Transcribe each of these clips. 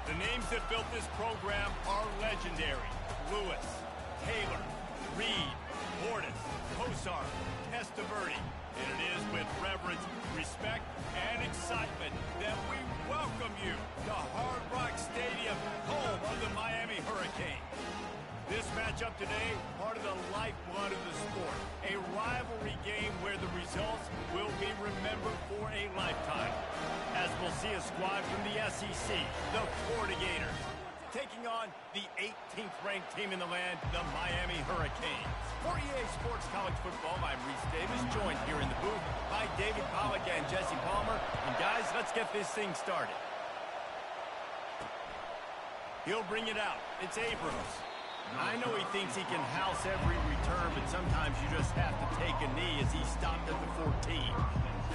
The names that built this program are legendary. Lewis, Taylor, Reed, Portis, Kosar, Testaverde. And it is with reverence, respect, and excitement that we welcome you to Hard Rock Stadium, home of the Miami Hurricanes. This matchup today, part of the lifeblood of the sport. A rivalry game where the results will be remembered for a lifetime. As we'll see a squad from the SEC, the Florida Gators, taking on the 18th ranked team in the land, the Miami Hurricanes. For EA Sports College Football, I'm Reese Davis, joined here in the booth by David Pollack and Jesse Palmer. And guys, let's get this thing started. He'll bring it out. It's Abrams. I know he thinks he can house every return, but sometimes you just have to take a knee as he stopped at the 14.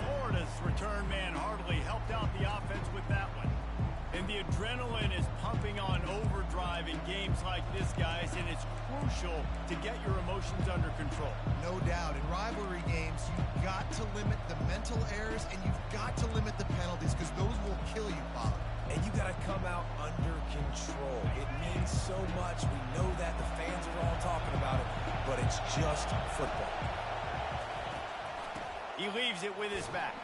Florida's return man hardly helped out the offense with that one. And the adrenaline is pumping on overdrive in games like this, guys, and it's crucial to get your emotions under control. No doubt. In rivalry games, you've got to limit the mental errors, and you've got to limit the penalties, because those will kill you, Bob. And you got to come out under control. It means so much. We know that. The fans are all talking about it, but it's just football. He leaves it with his back.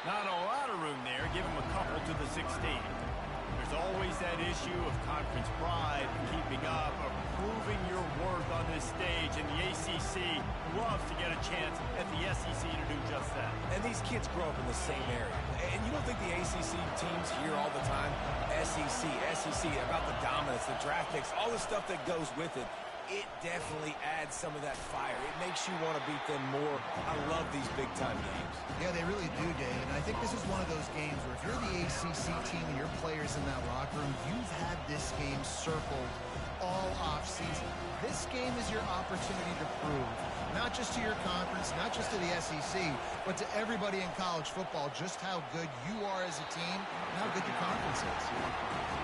Not a lot of room there. Give him a couple to the 16. There's always that issue of conference pride, keeping up, or proving your worth on this stage, and the ACC loves to get a chance at the SEC to do just that. And these kids grow up in the same area. And you don't think the ACC teams hear all the time, SEC, about the dominance, the draft picks, all the stuff that goes with it. It definitely adds some of that fire. It makes you want to beat them more. I love these big-time games. Yeah, they really do, Dave. And I think this is one of those games where if you're the ACC team and your players in that locker room, you've had this game circled all off-season. This game is your opportunity to prove, not just to your conference, not just to the SEC, but to everybody in college football, just how good you are as a team and how good your conference is.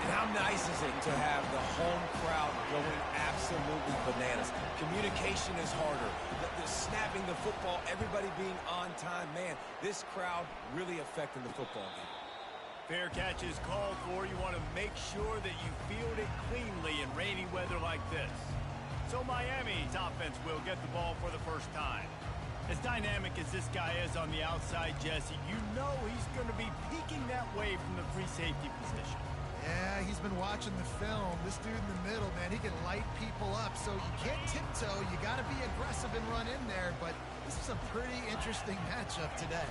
And how nice is it to have the home crowd going absolutely bananas? Communication is harder. The snapping the football, everybody being on time. Man, this crowd really affecting the football game. Fair catch is called for. You want to make sure that you field it cleanly in rainy weather like this. So Miami's offense will get the ball for the first time. As dynamic as this guy is on the outside, Jesse, you know he's going to be peeking that way from the free safety position. Yeah, he's been watching the film. This dude in the middle, man, he can light people up. So you can't tiptoe. You got to be aggressive and run in there. But this is a pretty interesting matchup today.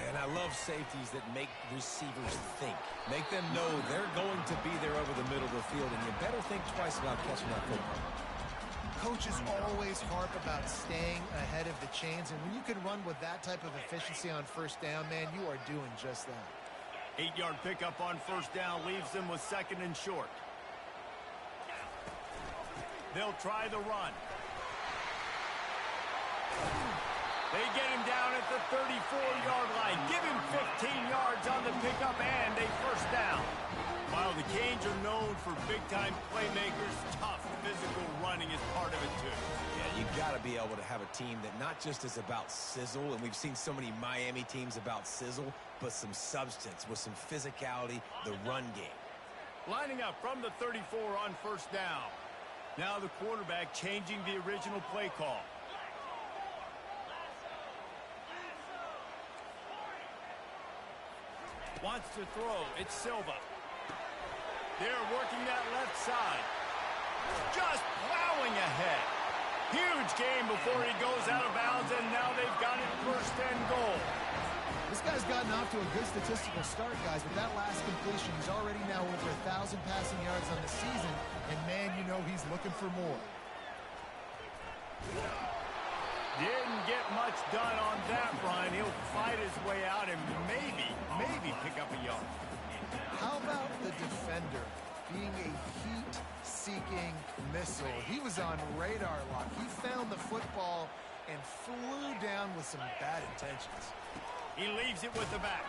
And I love safeties that make receivers think. Make them know they're going to be there over the middle of the field, and you better think twice about catching that football. Coaches always harp about staying ahead of the chains, and when you can run with that type of efficiency on first down, man, you are doing just that. 8-yard pickup on first down leaves them with second and short. They'll try the run. They get him down at the 34-yard line. Give him 15 yards on the pickup and a first down. While the Canes are known for big-time playmakers, tough physical running is part of it too. Yeah, you got to be able to have a team that not just is about sizzle, and we've seen so many Miami teams about sizzle, but some substance with some physicality, the run game. Lining up from the 34 on first down. Now the quarterback changing the original play call. Wants to throw. It's Silva. They're working that left side. Just plowing ahead. Huge game before he goes out of bounds, and now they've got it first and goal. This guy's gotten off to a good statistical start, guys. With that last completion, he's already now over 1,000 passing yards on the season, and man, you know he's looking for more. Didn't get much done on that run. He'll fight his way out and maybe pick up a yard. How about the defender being a heat-seeking missile? He was on radar lock. He found the football and flew down with some bad intentions. He leaves it with the back.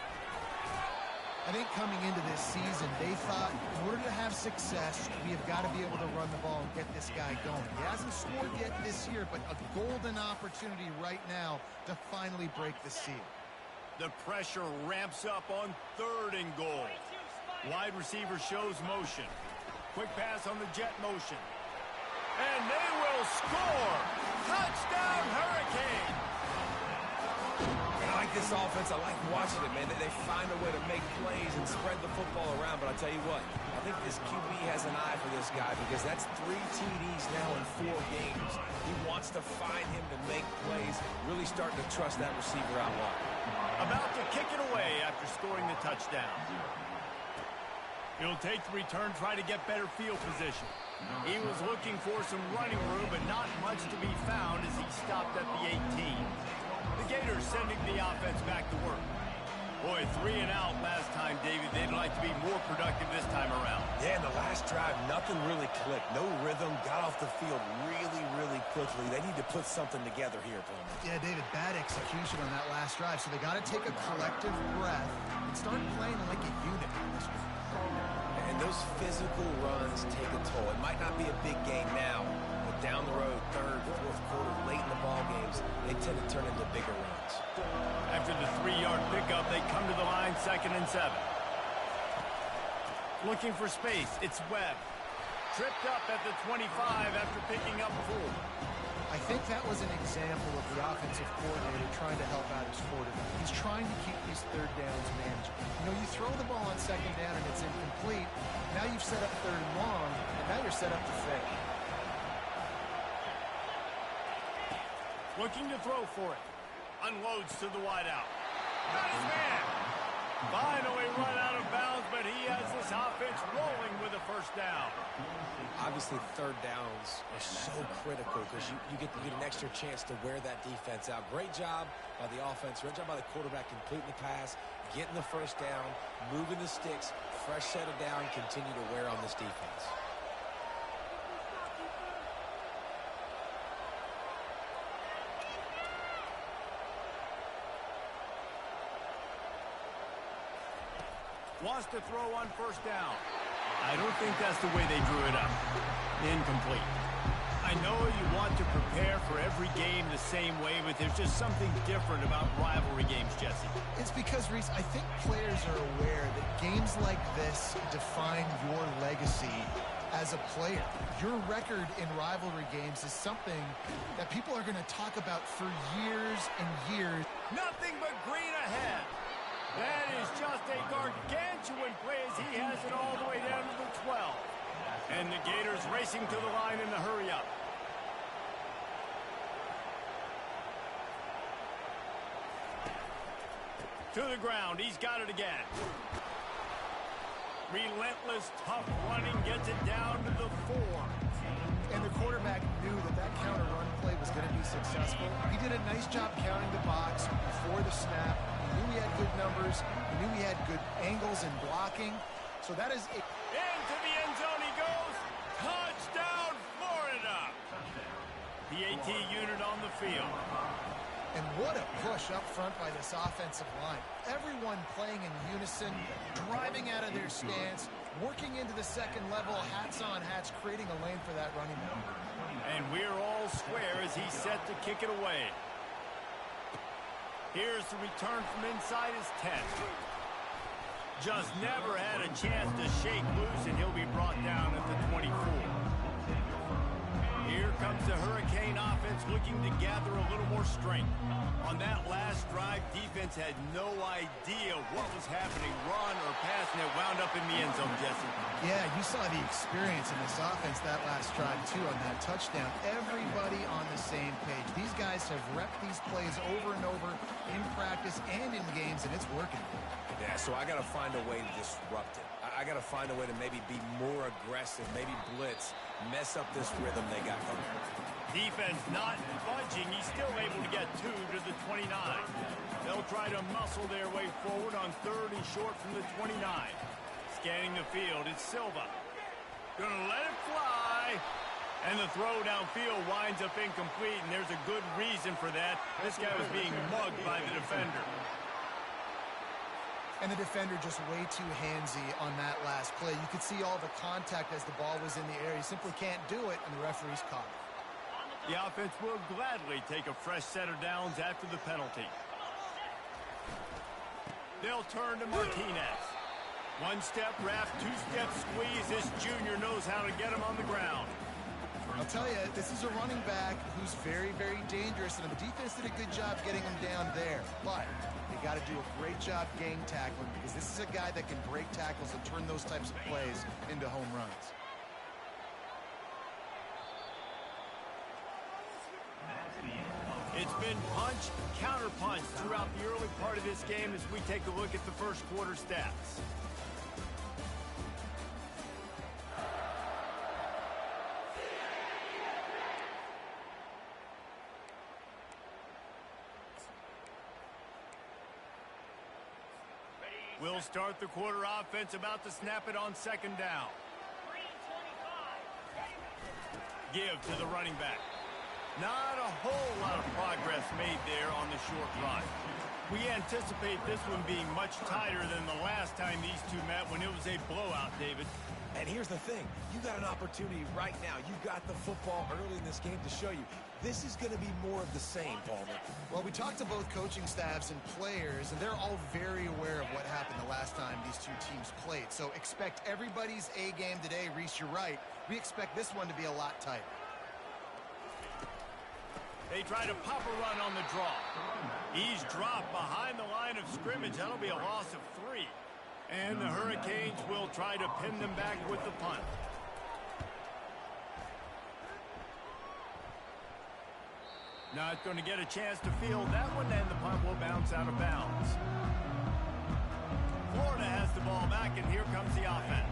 I think coming into this season, they thought in order to have success, we have got to be able to run the ball and get this guy going. He hasn't scored yet this year, but a golden opportunity right now to finally break the seal. The pressure ramps up on 3rd and goal. Wide receiver shows motion. Quick pass on the jet motion. And they will score! Touchdown, Hurricane! I like this offense. I like watching it, man. They find a way to make plays and spread the football around. But I tell you what, I think this QB has an eye for this guy because that's 3 TDs now in 4 games. He wants to find him to make plays, really starting to trust that receiver out wide. About to kick it away after scoring the touchdown. He'll take the return, try to get better field position. He was looking for some running room, but not much to be found as he stopped at the 18. The Gators sending the offense back to work. Boy, 3 and out last time, David. They'd like to be more productive this time around. Yeah, in the last drive, nothing really clicked. No rhythm, got off the field really, really quickly. They need to put something together here, Palmer. Yeah, David, bad execution on that last drive, so they got to take a collective breath and start playing like a unit. And those physical runs take a toll. It might not be a big game now, but down the road, 3rd, 4th quarter, late in the ball games, they tend to turn into bigger runs. After the 3-yard pickup, they come to the line, 2nd and 7. Looking for space, it's Webb. Tripped up at the 25 after picking up 4. I think that was an example of the offensive coordinator trying to help out his quarterback. He's trying to keep these 3rd downs manageable. You know, you throw the ball on 2nd down and it's incomplete. Now you've set up 3rd and long, and now you're set up to fail. Looking to throw for it. Unloads to the wideout. Got his man. Finally run out of bounds, but he has this offense rolling with a 1st down. Obviously, 3rd downs are so critical because you get an extra chance to wear that defense out. Great job by the offense. Great job by the quarterback completing the pass, getting the 1st down, moving the sticks, fresh set of down, continue to wear on this defense. Wants to throw on 1st down. I don't think that's the way they drew it up. Incomplete. I know you want to prepare for every game the same way, but there's just something different about rivalry games, Jesse. It's because, Reese, I think players are aware that games like this define your legacy as a player. Your record in rivalry games is something that people are going to talk about for years and years. Nothing but green ahead. That is just a gargantuan play as he has it all the way down to the 12. And the Gators racing to the line in the hurry-up. To the ground. He's got it again. Relentless, tough running gets it down to the 4. And the quarterback knew that counter run play was going to be successful. He did a nice job counting the box before the snap. He knew he had good numbers. He knew he had good angles and blocking. So that is it. Into the end zone he goes. Touchdown, Florida. PAT unit on the field. And what a push up front by this offensive line. Everyone playing in unison, driving out of their stance, working into the 2nd level, hats on hats, creating a lane for that running back. And we're all square as he's set to kick it away. Here's the return from inside his 10. Just never had a chance to shake loose, and he'll be brought down at the 24. Here comes the Hurricane offense looking to gather a little more strength. On that last drive, defense had no idea what was happening, run or pass, and it wound up in the end zone, Jesse. Yeah, you saw the experience in this offense that last drive, too, on that touchdown. Everybody on the same page. These guys have repped these plays over and over in practice and in games, and it's working. Yeah, so I got to find a way to disrupt it. I got to find a way to maybe be more aggressive, maybe blitz, mess up this rhythm they got going. Defense not budging. He's still able to get 2 to the 29. They'll try to muscle their way forward on 3rd and short from the 29. Scanning the field, it's Silva. Gonna let it fly. And the throw downfield winds up incomplete, and there's a good reason for that. This guy was being mugged by the defender. And the defender just way too handsy on that last play. You could see all the contact as the ball was in the air. He simply can't do it, and the referee's caught it. The offense will gladly take a fresh set of downs after the penalty. They'll turn to Martinez. One-step wrap, two-step squeeze. This junior knows how to get him on the ground. I'll tell you, this is a running back who's very, very dangerous, and the defense did a good job getting him down there. But they got to do a great job gang tackling, because this is a guy that can break tackles and turn those types of plays into home runs. It's been punch, counter-punch throughout the early part of this game as we take a look at the first quarter stats. We'll start the quarter offense about to snap it on second down. Give to the running back. Not a whole lot of progress made there on the short run. We anticipate this one being much tighter than the last time these two met when it was a blowout, David. And here's the thing. You got an opportunity right now. You got the football early in this game to show you. This is going to be more of the same, Palmer. Well, we talked to both coaching staffs and players, and they're all very aware of what happened the last time these two teams played. So expect everybody's A game today. Reese, you're right. We expect this one to be a lot tighter. They try to pop a run on the draw. He's dropped behind the line of scrimmage. That'll be a loss of 3. And the Hurricanes will try to pin them back with the punt. Not going to get a chance to field that one, and the punt will bounce out of bounds. Florida has the ball back, and here comes the offense.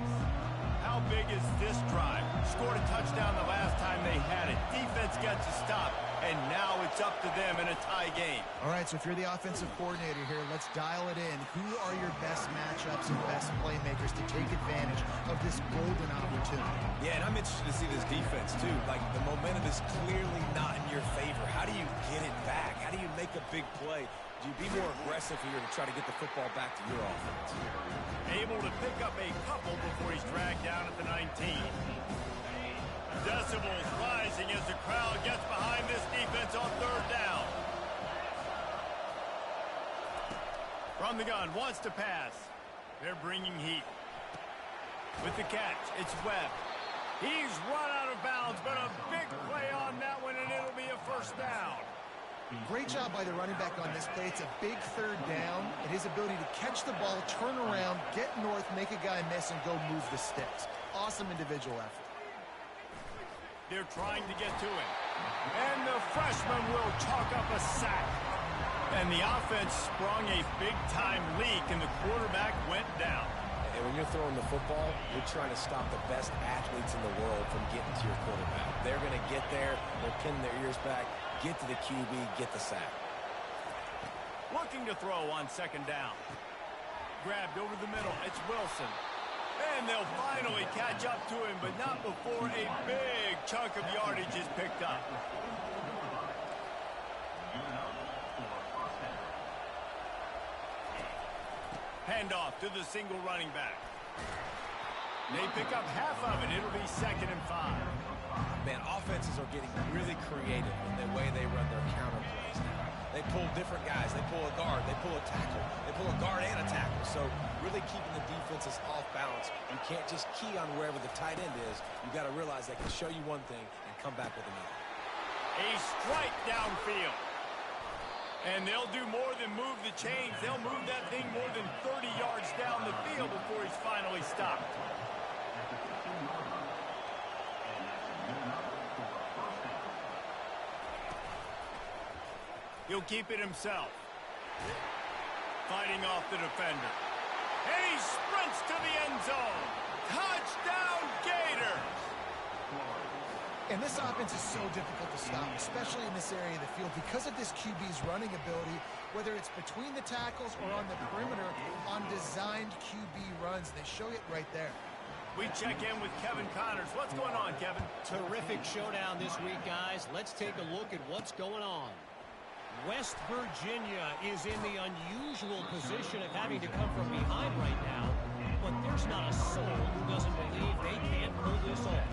How big is this drive? Scored a touchdown the last time they had it. Defense gets a stop, and now it's up to them in a tie game. All right, so if you're the offensive coordinator here, let's dial it in. Who are your best matchups and best playmakers to take advantage of this golden opportunity? Yeah, and I'm interested to see this defense, too. Like, the momentum is clearly not in your favor. How do you get it back? How do you make a big play? Do you be more aggressive here to try to get the football back to your offense? Able to pick up a couple before he's dragged down at the 19. Decibels rising as the crowd gets behind this defense on third down. From the gun, wants to pass. They're bringing heat. With the catch, it's Webb. He's run out of bounds, but a big play on that one, and it'll be a first down. Great job by the running back on this play. It's a big third down, and his ability to catch the ball, turn around, get north, make a guy miss, and go move the sticks. Awesome individual effort. They're trying to get to him. And the freshman will chalk up a sack. And the offense sprung a big-time leak, and the quarterback went down. And when you're throwing the football, you're trying to stop the best athletes in the world from getting to your quarterback. They're going to get there. They're pinning their ears back. Get to the QB, get the sack. Looking to throw on second down. Grabbed over the middle. It's Wilson. And they'll finally catch up to him, but not before a big chunk of yardage is picked up. Handoff to the single running back. They pick up half of it. It'll be 2nd and 5. Man, offenses are getting really creative in the way they run their counter plays now. They pull different guys. They pull a guard. They pull a tackle. They pull a guard and a tackle. So really keeping the defenses off balance. You can't just key on wherever the tight end is. You got to realize they can show you one thing and come back with another. A strike downfield. And they'll do more than move the chains. They'll move that thing more than 30 yards down the field before he's finally stopped. He'll keep it himself. Fighting off the defender. And he sprints to the end zone. Touchdown, Gators! And this offense is so difficult to stop, especially in this area of the field, because of this QB's running ability, whether it's between the tackles or on the perimeter, on designed QB runs. They show it right there. We check in with Kevin Connors. What's going on, Kevin? Terrific showdown this week, guys. Let's take a look at what's going on. West Virginia is in the unusual position of having to come from behind right now, but there's not a soul who doesn't believe they can't pull this off.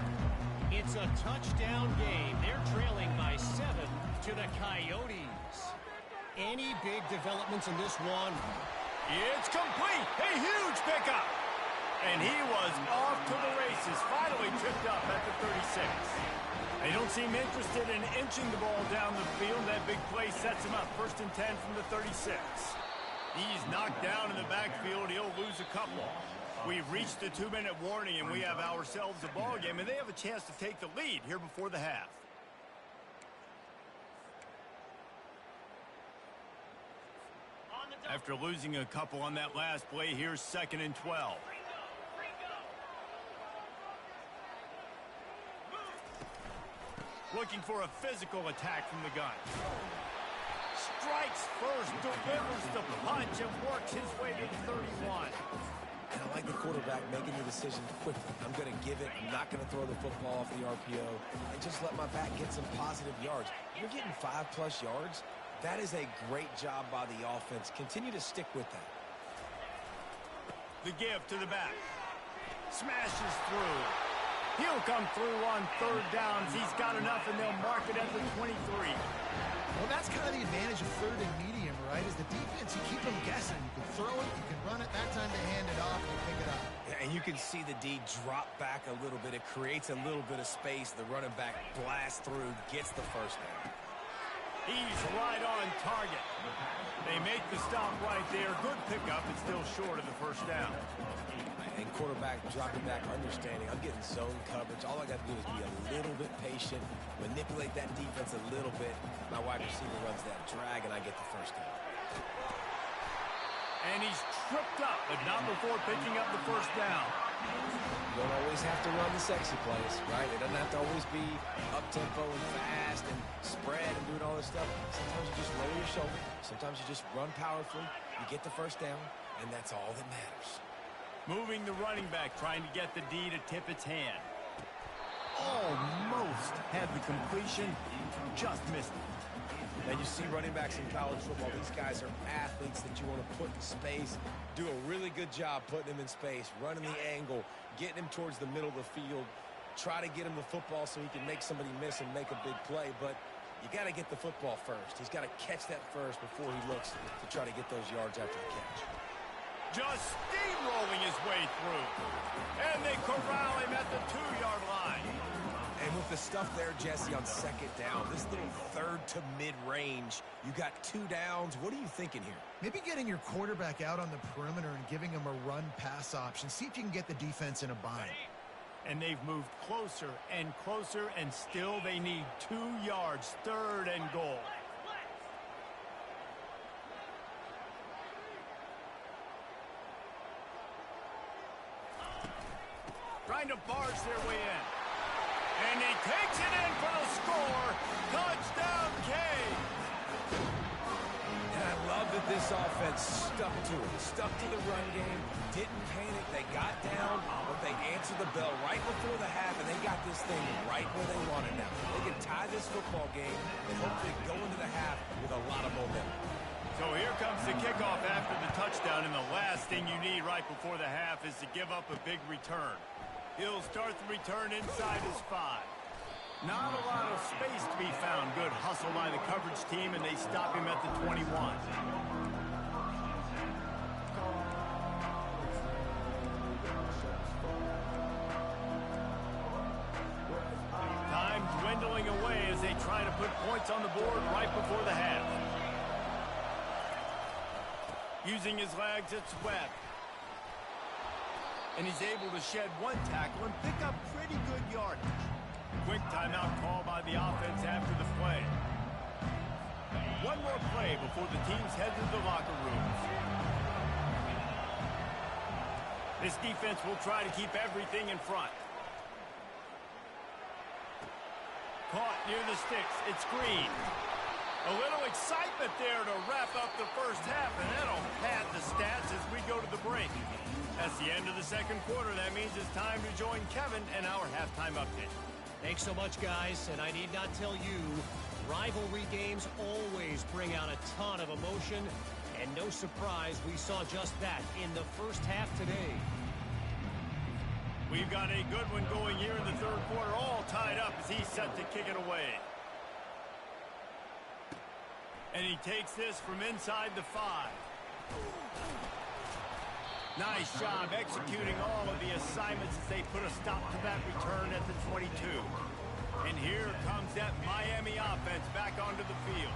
It's a touchdown game. They're trailing by 7 to the Coyotes. Any big developments in this one? It's complete. A huge pickup. And he was off to the races, finally tripped up at the 36. They don't seem interested in inching the ball down the field. That big play sets him up. 1st and 10 from the 36. He's knocked down in the backfield. He'll lose a couple. We've reached the 2-minute warning, and we have ourselves a ball game, and they have a chance to take the lead here before the half. After losing a couple on that last play, here's 2nd and 12. Looking for a physical attack from the gun. Strikes first, delivers the punch, and works his way to the 31. And I like the quarterback making the decision quickly. I'm going to give it. I'm not going to throw the football off the RPO and just let my back get some positive yards. You're getting 5+ yards. That is a great job by the offense. Continue to stick with that. The give to the back. Smashes through. He'll come through on 3rd downs. He's got enough, and they'll mark it at the 23. Well, that's kind of the advantage of 3rd and medium, right? Is the defense, you keep them guessing. You can throw it, you can run it. That time they hand it off and you pick it up. Yeah, and you can see the D drop back a little bit. It creates a little bit of space. The running back blasts through, gets the 1st down. He's right on target. They make the stop right there. Good pickup, and still short of the 1st down. And quarterback dropping back, understanding I'm getting zone coverage. All I got to do is be a little bit patient, manipulate that defense a little bit. My wide receiver runs that drag, and I get the 1st down. And he's tripped up, but not before picking up the 1st down. You don't always have to run the sexy plays, right? It doesn't have to always be up-tempo and fast and spread and doing all this stuff. Sometimes you just lower your shoulder. Sometimes you just run powerfully. You get the 1st down, and that's all that matters. Moving the running back, trying to get the D to tip its hand. Almost had the completion, just missed it. Now you see running backs in college football, these guys are athletes that you want to put in space, do a really good job putting them in space, running the angle, getting him towards the middle of the field, try to get him the football so he can make somebody miss and make a big play, but you got to get the football first. He's got to catch that first before he looks to try to get those yards after the catch. Just steamrolling his way through. And they corral him at the 2-yard line. And with the stuff there, Jesse, on 2nd down, this little 3rd to mid-range, you got 2 downs. What are you thinking here? Maybe getting your quarterback out on the perimeter and giving him a run-pass option. See if you can get the defense in a bind. And they've moved closer, and still they need 2 yards, 3rd and goal. Trying to barge their way in. And he takes it in for the score. Touchdown, Canes. And I love that this offense stuck to it. Stuck to the run game. Didn't panic. They got down, but they answered the bell right before the half, and they got this thing right where they want it now. They can tie this football game and hopefully go into the half with a lot of momentum. So here comes the kickoff after the touchdown, and the last thing you need right before the half is to give up a big return. He'll start the return inside his 5. Not a lot of space to be found. Good hustle by the coverage team, and they stop him at the 21. Time dwindling away as they try to put points on the board right before the half. Using his legs, it's Webb. And he's able to shed 1 tackle and pick up pretty good yardage. Quick timeout call by the offense after the play. One more play before the teams head to the locker rooms. This defense will try to keep everything in front. Caught near the sticks. It's Green. A little excitement there to wrap up the 1st half, and that'll pad the stats as we go to the break. That's the end of the 2nd quarter. That means it's time to join Kevin and our halftime update. Thanks so much, guys. And I need not tell you, rivalry games always bring out a ton of emotion. And no surprise, we saw just that in the 1st half today. We've got a good one going here in the 3rd quarter, all tied up as he's set to kick it away. And he takes this from inside the 5. Nice job executing all of the assignments as they put a stop to that return at the 22. And here comes that Miami offense back onto the field.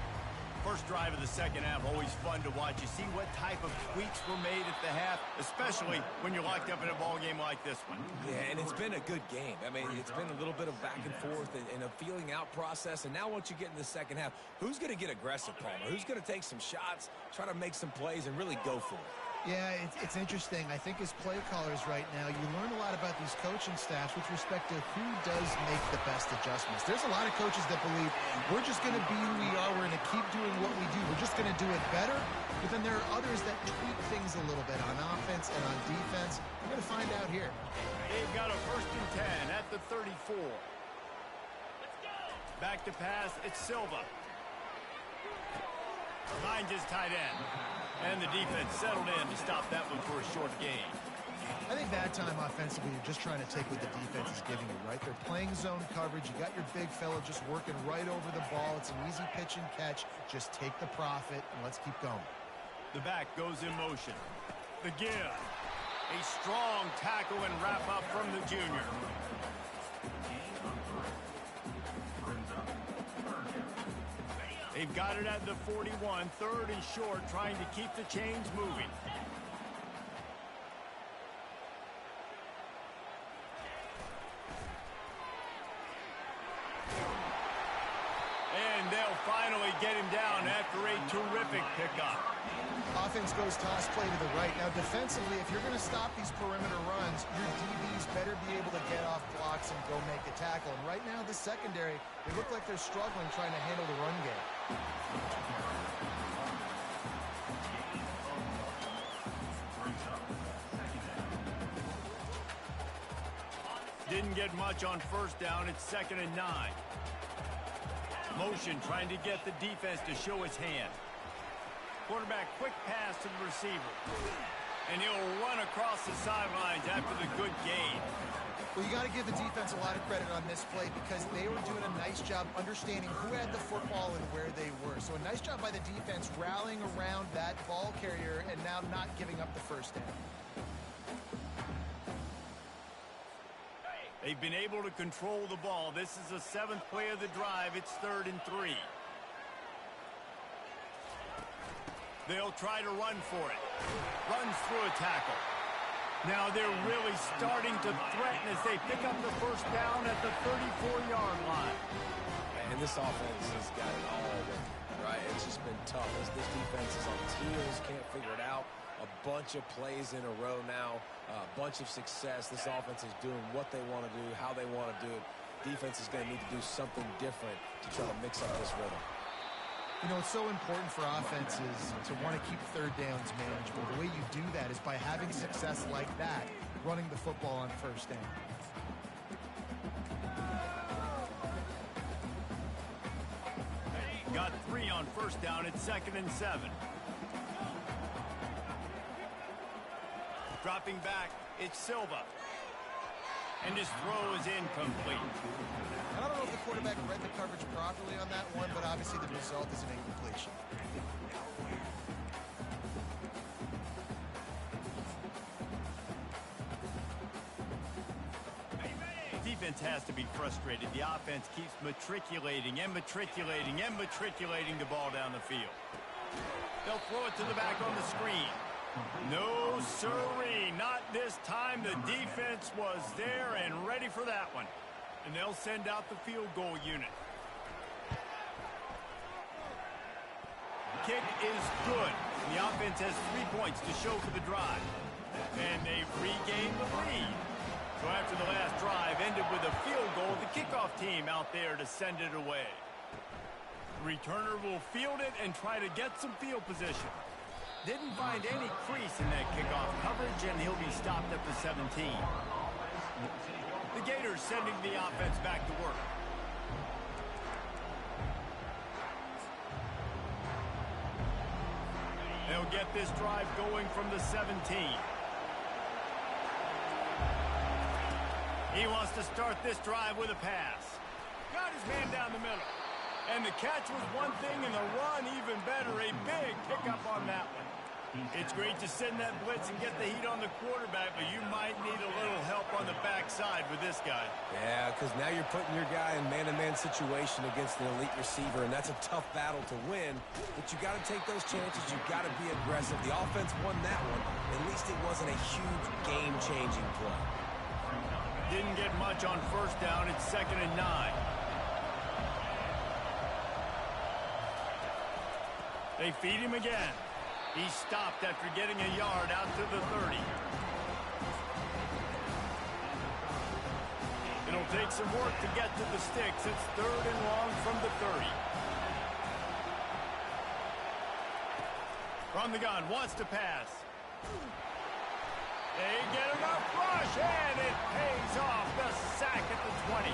First drive of the second half, always fun to watch. You see what type of tweaks were made at the half, especially when you're locked up in a ball game like this one. Yeah, and it's been a good game. I mean, it's been a little bit of back and forth and a feeling out process. And now once you get in the second half, who's going to get aggressive, Palmer? Who's going to take some shots, try to make some plays, and really go for it? Yeah, it's interesting. I think as play callers right now, you learn a lot about these coaching staffs with respect to who does make the best adjustments. There's a lot of coaches that believe we're just going to be who we are. We're going to keep doing what we do. We're just going to do it better. But then there are others that tweak things a little bit on offense and on defense. We're going to find out here. They've got a 1st and 10 at the 34. Back to pass, it's Silva. Finds his tight end. And the defense settled in to stop that one for a short gain. I think that time offensively, you're just trying to take what the defense is giving you, right? They're playing zone coverage. You got your big fella just working right over the ball. It's an easy pitch and catch. Just take the profit, and let's keep going. The back goes in motion. The give. A strong tackle and wrap up from the junior. They've got it at the 41, 3rd and short, trying to keep the chains moving. And they'll finally get him down after a terrific pickup. Offense goes toss play to the right. Now, defensively, if you're going to stop these perimeter runs, your DBs better be able to get off blocks and go make a tackle. And right now, the secondary, they look like they're struggling trying to handle the run game. Didn't get much on 1st down. It's 2nd and 9. Motion trying to get the defense to show its hand. Quarterback, quick pass to the receiver. And he'll run across the sidelines after the good gain. Well, you got to give the defense a lot of credit on this play because they were doing a nice job understanding who had the football and where they were. So a nice job by the defense rallying around that ball carrier and now not giving up the 1st down. They've been able to control the ball. This is the 7th play of the drive. It's 3rd and 3. They'll try to run for it. Runs through a tackle. Now they're really starting to threaten as they pick up the 1st down at the 34-yard line. And this offense has got it all working, right? It's just been tough. This defense is on its heels, can't figure it out. A bunch of plays in a row now, a bunch of success. This offense is doing what they want to do, how they want to do it. Defense is going to need to do something different to try to mix up this rhythm. You know, it's so important for offenses to want to keep 3rd downs manageable. The way you do that is by having success like that, running the football on 1st down. Got 3 on 1st down. It's 2nd and 7. Dropping back, it's Silva. And his throw is incomplete. I don't know if the quarterback read the coverage properly on that one, but obviously the result is an incompletion. Defense has to be frustrated. The offense keeps matriculating and matriculating and matriculating the ball down the field. They'll throw it to the back on the screen. No, sirree, not this time. The defense was there and ready for that one. And they'll send out the field goal unit. Kick is good. The offense has 3 points to show for the drive. And they've regained the lead. So after the last drive ended with a field goal, the kickoff team out there to send it away. The returner will field it and try to get some field position. Didn't find any crease in that kickoff coverage, and he'll be stopped at the 17. The Gators sending the offense back to work. They'll get this drive going from the 17. He wants to start this drive with a pass. Got his man down the middle. And the catch was one thing and the run even better. A big pickup on that one. It's great to send that blitz and get the heat on the quarterback, but you might need a little help on the backside with this guy. Yeah, because now you're putting your guy in man-to-man situation against an elite receiver, and that's a tough battle to win. But you got to take those chances. You got to be aggressive. The offense won that one. At least it wasn't a huge game-changing play. Didn't get much on first down. It's 2nd and 9. They feed him again. He stopped after getting a yard out to the 30. It'll take some work to get to the sticks. It's 3rd and long from the 30. From the gun, wants to pass. They get enough rush, and it pays off. The sack at the 20.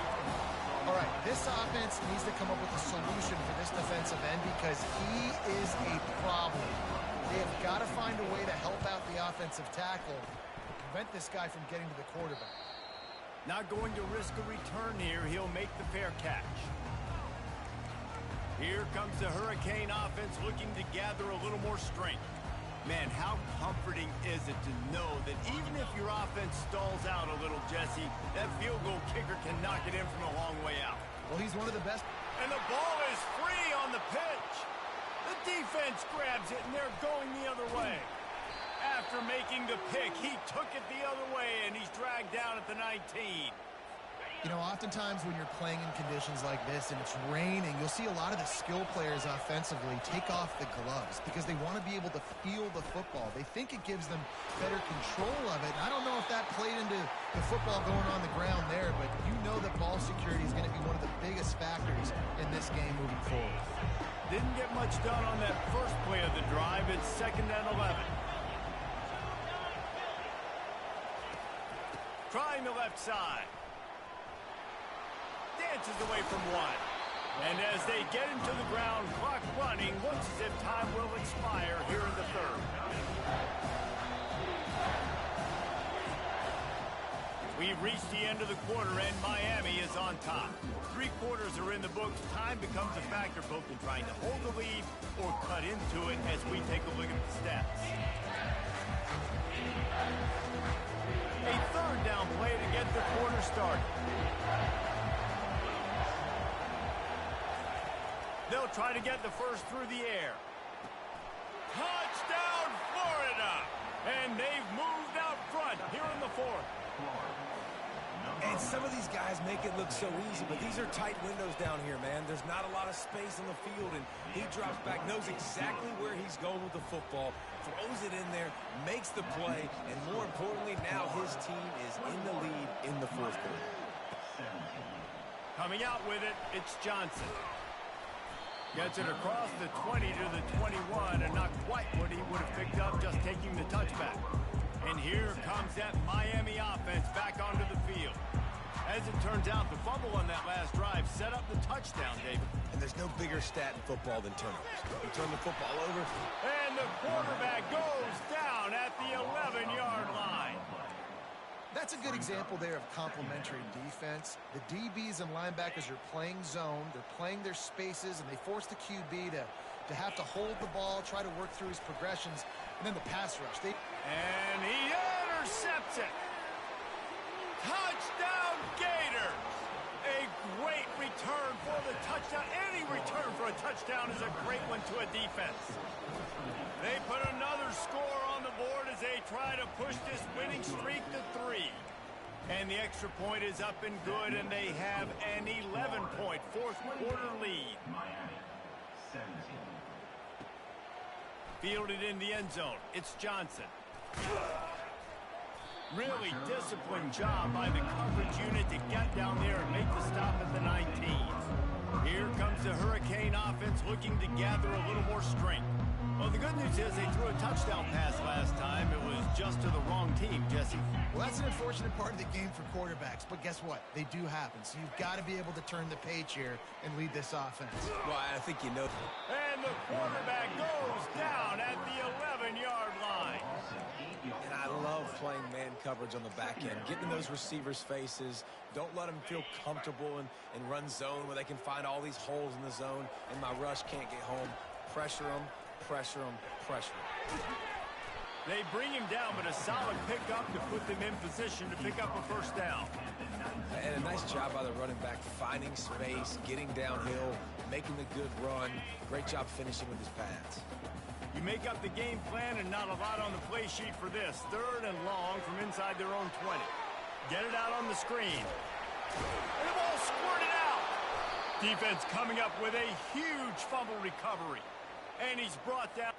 All right, this offense needs to come up with a solution for this defensive end because he is a problem. They have got to find a way to help out the offensive tackle and prevent this guy from getting to the quarterback. Not going to risk a return here. He'll make the fair catch. Here comes the Hurricane offense looking to gather a little more strength. Man, how comforting is it to know that even if your offense stalls out a little, Jesse, that field goal kicker can knock it in from a long way out. Well, he's one of the best. And the ball is free on the pitch. The defense grabs it, and they're going the other way. After making the pick, he took it the other way, and he's dragged down at the 19. You know, oftentimes when you're playing in conditions like this and it's raining, you'll see a lot of the skill players offensively take off the gloves because they want to be able to feel the football. They think it gives them better control of it. I don't know if that played into the football going on the ground there, but you know that ball security is going to be one of the biggest factors in this game moving forward. Didn't get much done on that first play of the drive. It's 2nd and 11. Trying the left side. Dances away from one. And as they get into the ground, clock running, looks as if time will expire here in the 3rd. We've reached the end of the quarter, and Miami is on top. 3 quarters are in the books. Time becomes a factor both in trying to hold the lead or cut into it as we take a look at the stats. A 3rd down play to get the quarter started. They'll try to get the first through the air. Touchdown, Florida! And they've moved out front here in the 4th. And some of these guys make it look so easy, but these are tight windows down here, man. There's not a lot of space on the field, and he drops back, knows exactly where he's going with the football, throws it in there, makes the play, and more importantly, now his team is in the lead in the 4th quarter. Coming out with it, it's Johnson. Gets it across the 20 to the 21, and not quite what he would have picked up just taking the touchback. And here comes that Miami offense back onto the field. As it turns out, the fumble on that last drive set up the touchdown, David. And there's no bigger stat in football than turnovers. You turn the football over. And the quarterback goes down at the 11-yard line. That's a good example there of complementary defense. The DBs and linebackers are playing zone. They're playing their spaces, and they force the QB to have to hold the ball, try to work through his progressions, and then the pass rush. And he intercepts it. Touchdown, Gators. A great return for the touchdown. Any return for a touchdown is a great one to a defense. They put another score on the board as they try to push this winning streak to 3. And the extra point is up and good, and they have an 11-point 4th quarter lead. Fielded in the end zone. It's Johnson. Really disciplined job by the coverage unit to get down there and make the stop at the 19. Here comes the Hurricane offense looking to gather a little more strength. Well, the good news is they threw a touchdown pass last time. It was just to the wrong team, Jesse. Well, that's an unfortunate part of the game for quarterbacks, but guess what? They do happen, so you've got to be able to turn the page here and lead this offense. Well, I think you know. And the quarterback goes down at the 11-yard line. And I love playing man coverage on the back end, getting in those receivers' faces. Don't let them feel comfortable and run zone where they can find all these holes in the zone, and my rush can't get home. Pressure them. Pressure them, pressure them. They bring him down, but a solid pickup to put them in position to pick up a first down. And a nice job by the running back, finding space, getting downhill, making a good run. Great job finishing with his pads. You make up the game plan and not a lot on the play sheet for this. 3rd and long from inside their own 20. Get it out on the screen. And the ball squirted out. Defense coming up with a huge fumble recovery. And he's brought down.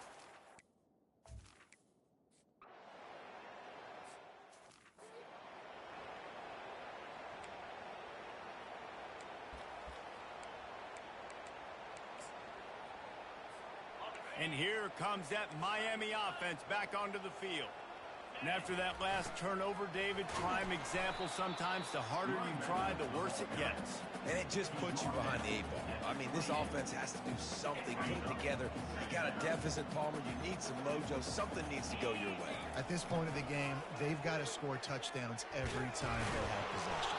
And here comes that Miami offense back onto the field. And after that last turnover, David, prime example sometimes the harder you try, the worse it gets. And it just puts you behind the 8 ball. I mean, this offense has to do something, get it together. You got a deficit, Palmer. You need some mojo. Something needs to go your way. At this point of the game, they've got to score touchdowns every time they have possession.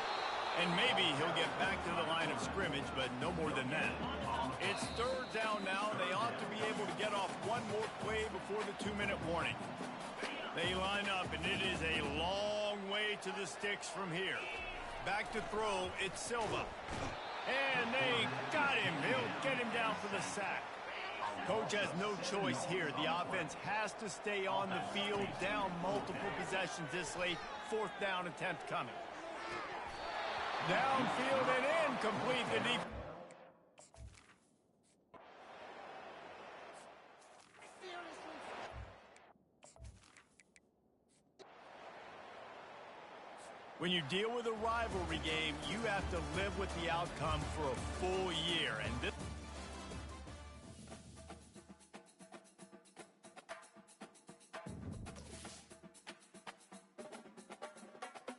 And maybe he'll get back to the line of scrimmage, but no more than that. It's 3rd down now. They ought to be able to get off one more play before the 2-minute warning. They line up, and it is a long way to the sticks from here. Back to throw, it's Silva. And they got him. He'll get him down for the sack. Coach has no choice here. The offense has to stay on the field, down multiple possessions this late. 4th down attempt coming. Downfield and incomplete. The defense. When you deal with a rivalry game, you have to live with the outcome for a full year. And this